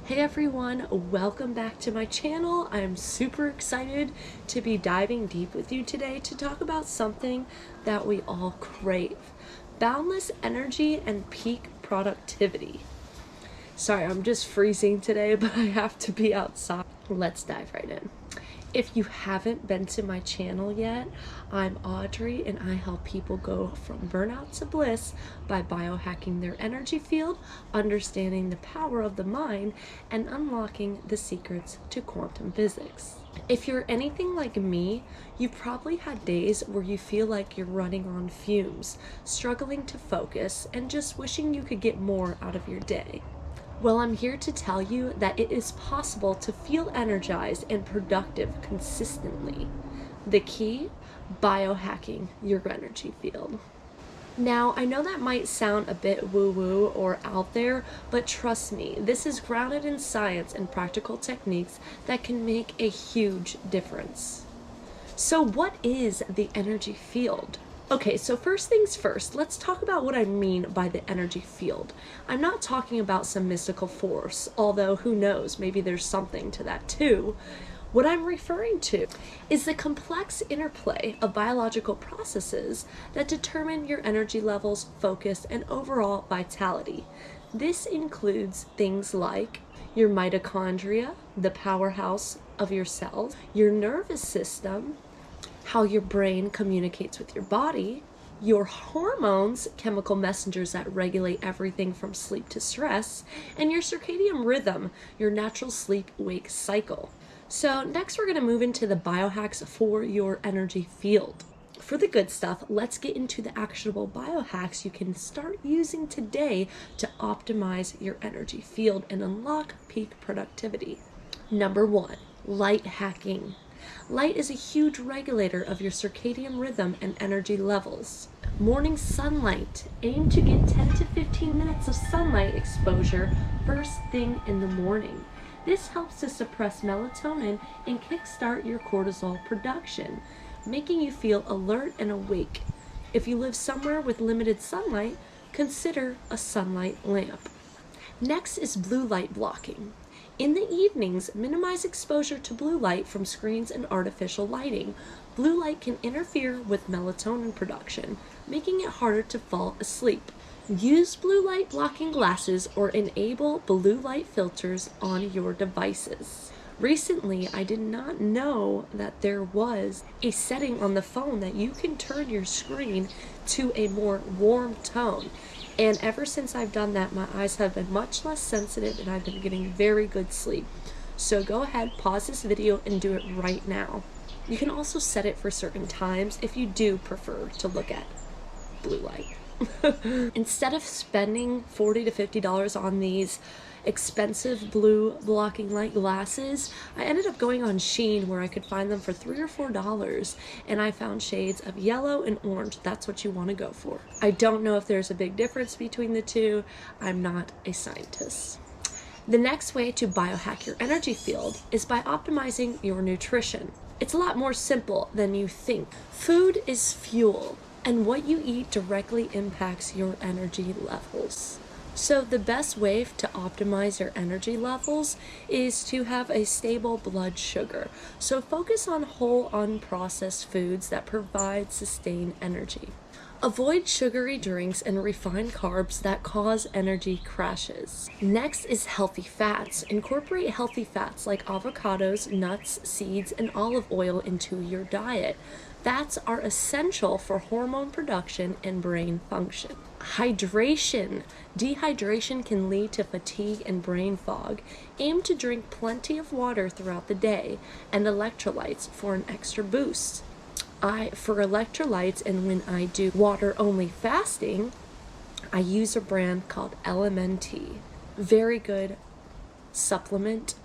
Hey everyone, welcome back to my channel. I'm super excited to be diving deep with you today to talk about something that we all crave: boundless energy and peak productivity. Sorry, I'm just freezing today, but I have to be outside. Let's dive right in. If you haven't been to my channel yet, I'm Audrey and I help people go from burnout to bliss by biohacking their energy field, understanding the power of the mind, and unlocking the secrets to quantum physics. If you're anything like me, you've probably had days where you feel like you're running on fumes, struggling to focus, and just wishing you could get more out of your day. Well, I'm here to tell you that it is possible to feel energized and productive consistently. The key? Biohacking your energy field. Now, I know that might sound a bit woo-woo or out there, but trust me, this is grounded in science and practical techniques that can make a huge difference. So what is the energy field? Okay, so first things first, let's talk about what I mean by the energy field. I'm not talking about some mystical force, although who knows, maybe there's something to that too. What I'm referring to is the complex interplay of biological processes that determine your energy levels, focus, and overall vitality. This includes things like your mitochondria, the powerhouse of your cells, your nervous system, how your brain communicates with your body, your hormones, chemical messengers that regulate everything from sleep to stress, and your circadian rhythm, your natural sleep-wake cycle. So next we're going to move into the biohacks for your energy field. For the good stuff, let's get into the actionable biohacks you can start using today to optimize your energy field and unlock peak productivity. Number 1, light hacking. Light is a huge regulator of your circadian rhythm and energy levels. Morning sunlight. Aim to get 10 to 15 minutes of sunlight exposure first thing in the morning. This helps to suppress melatonin and kickstart your cortisol production, making you feel alert and awake. If you live somewhere with limited sunlight, consider a sunlight lamp. Next is blue light blocking. In the evenings, minimize exposure to blue light from screens and artificial lighting. Blue light can interfere with melatonin production, making it harder to fall asleep. Use blue light blocking glasses or enable blue light filters on your devices. Recently, I did not know that there was a setting on the phone that you can turn your screen to a more warm tone. And ever since I've done that, my eyes have been much less sensitive and I've been getting very good sleep. So go ahead, pause this video and do it right now. You can also set it for certain times if you do prefer to look at blue light. Instead of spending $40 to $50 on these expensive blue blocking light glasses, I ended up going on Shein where I could find them for $3 or $4, and I found shades of yellow and orange. That's what you want to go for. I don't know if there's a big difference between the two. I'm not a scientist. The next way to biohack your energy field is by optimizing your nutrition. It's a lot more simple than you think. Food is fuel, and what you eat directly impacts your energy levels. So the best way to optimize your energy levels is to have a stable blood sugar. So focus on whole, unprocessed foods that provide sustained energy. Avoid sugary drinks and refined carbs that cause energy crashes. Next is healthy fats. Incorporate healthy fats like avocados, nuts, seeds, and olive oil into your diet. Fats are essential for hormone production and brain function. Hydration. Dehydration can lead to fatigue and brain fog. Aim to drink plenty of water throughout the day and electrolytes for an extra boost. For electrolytes, and when I do water-only fasting, I use a brand called LMNT. Very good supplement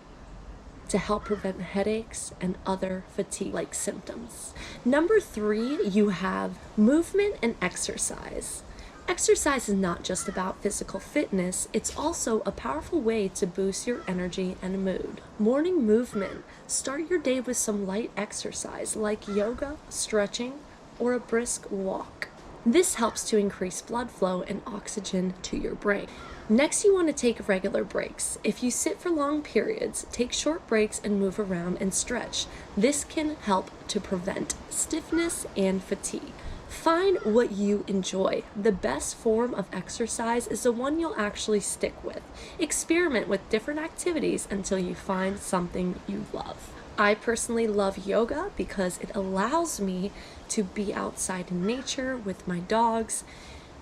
to help prevent headaches and other fatigue-like symptoms. Number 3, you have movement and exercise. Exercise is not just about physical fitness, it's also a powerful way to boost your energy and mood. Morning movement. Start your day with some light exercise like yoga, stretching, or a brisk walk. This helps to increase blood flow and oxygen to your brain. Next, you want to take regular breaks. If you sit for long periods, take short breaks and move around and stretch. This can help to prevent stiffness and fatigue. Find what you enjoy. The best form of exercise is the one you'll actually stick with. Experiment with different activities until you find something you love. I personally love yoga because it allows me to be outside in nature with my dogs,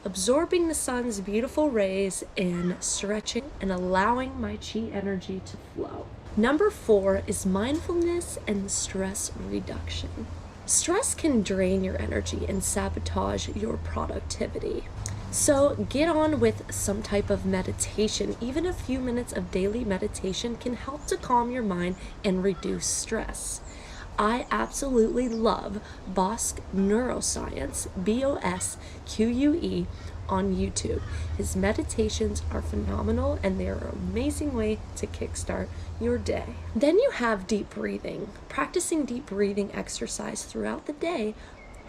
absorbing the sun's beautiful rays and stretching and allowing my chi energy to flow. Number 4 is mindfulness and stress reduction. Stress can drain your energy and sabotage your productivity. So get on with some type of meditation. Even a few minutes of daily meditation can help to calm your mind and reduce stress. I absolutely love Bosk Neuroscience, BOSQUE, on YouTube. His meditations are phenomenal and they're an amazing way to kickstart your day. Then you have deep breathing. Practicing deep breathing exercise throughout the day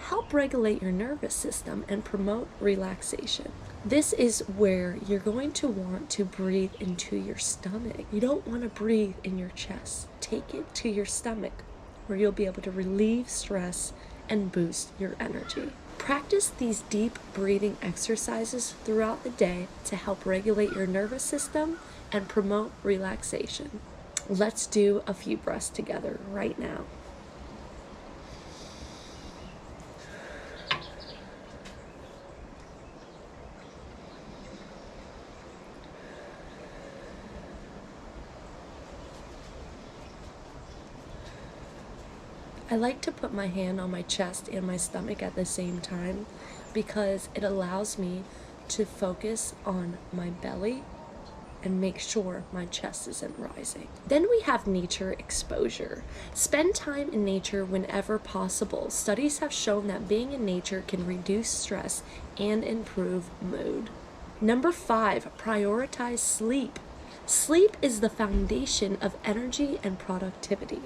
help regulate your nervous system and promote relaxation. This is where you're going to want to breathe into your stomach. You don't want to breathe in your chest. Take it to your stomach, where you'll be able to relieve stress and boost your energy. Practice these deep breathing exercises throughout the day to help regulate your nervous system and promote relaxation. Let's do a few breaths together right now. I like to put my hand on my chest and my stomach at the same time because it allows me to focus on my belly and make sure my chest isn't rising. Then we have nature exposure. Spend time in nature whenever possible. Studies have shown that being in nature can reduce stress and improve mood. Number 5, prioritize sleep. Sleep is the foundation of energy and productivity.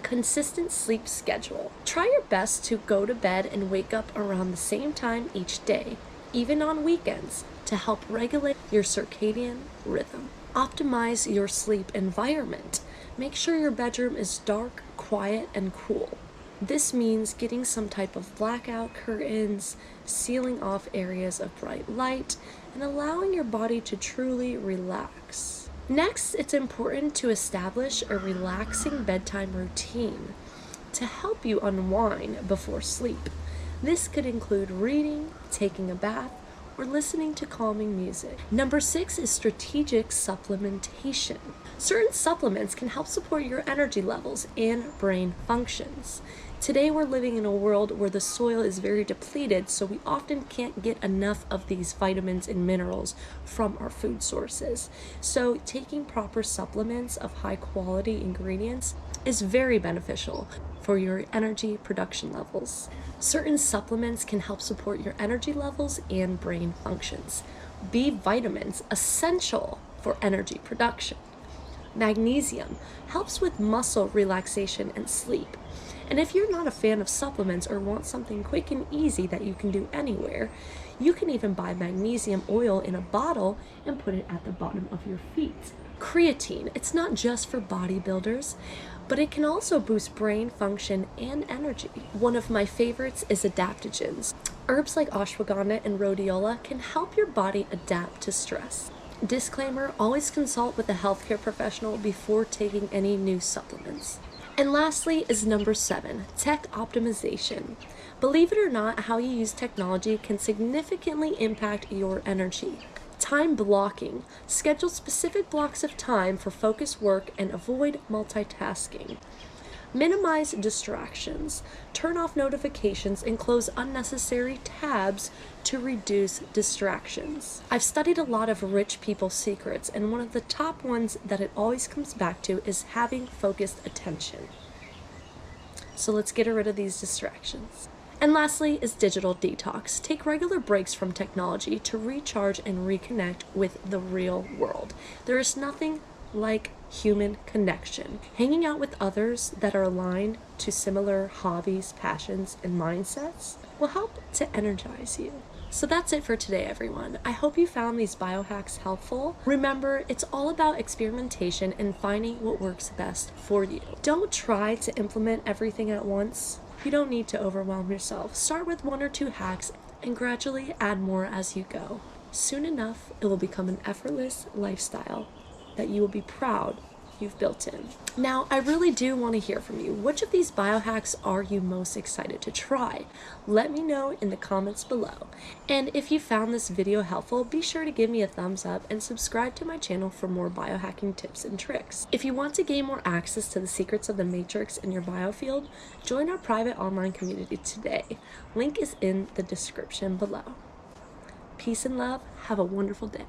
Consistent sleep schedule. Try your best to go to bed and wake up around the same time each day, even on weekends, to help regulate your circadian rhythm. Optimize your sleep environment. Make sure your bedroom is dark, quiet, and cool. This means getting some type of blackout curtains, sealing off areas of bright light, and allowing your body to truly relax. Next, it's important to establish a relaxing bedtime routine to help you unwind before sleep. This could include reading, taking a bath, or listening to calming music. Number 6 is strategic supplementation. Certain supplements can help support your energy levels and brain functions. Today we're living in a world where the soil is very depleted, so we often can't get enough of these vitamins and minerals from our food sources. So taking proper supplements of high quality ingredients is very beneficial for your energy production levels. Certain supplements can help support your energy levels and brain functions. B vitamins, essential for energy production. Magnesium helps with muscle relaxation and sleep. And if you're not a fan of supplements or want something quick and easy that you can do anywhere, you can even buy magnesium oil in a bottle and put it at the bottom of your feet. Creatine, it's not just for bodybuilders, but it can also boost brain function and energy. One of my favorites is adaptogens. Herbs like ashwagandha and rhodiola can help your body adapt to stress. Disclaimer, always consult with a healthcare professional before taking any new supplements. And lastly is number 7, tech optimization. Believe it or not, how you use technology can significantly impact your energy. Time blocking. Schedule specific blocks of time for focused work and avoid multitasking. Minimize distractions. Turn off notifications and close unnecessary tabs to reduce distractions. I've studied a lot of rich people's secrets, and one of the top ones that it always comes back to is having focused attention. So let's get rid of these distractions. And lastly is digital detox. Take regular breaks from technology to recharge and reconnect with the real world. There is nothing like human connection. Hanging out with others that are aligned to similar hobbies, passions, and mindsets will help to energize you. So that's it for today, everyone. I hope you found these biohacks helpful. Remember, it's all about experimentation and finding what works best for you. Don't try to implement everything at once. You don't need to overwhelm yourself. Start with 1 or 2 hacks and gradually add more as you go. Soon enough, it will become an effortless lifestyle that you will be proud you've built in. Now, I really do want to hear from you. Which of these biohacks are you most excited to try? Let me know in the comments below. And if you found this video helpful, be sure to give me a thumbs up and subscribe to my channel for more biohacking tips and tricks. If you want to gain more access to the secrets of the matrix in your biofield, join our private online community today. Link is in the description below. Peace and love. Have a wonderful day.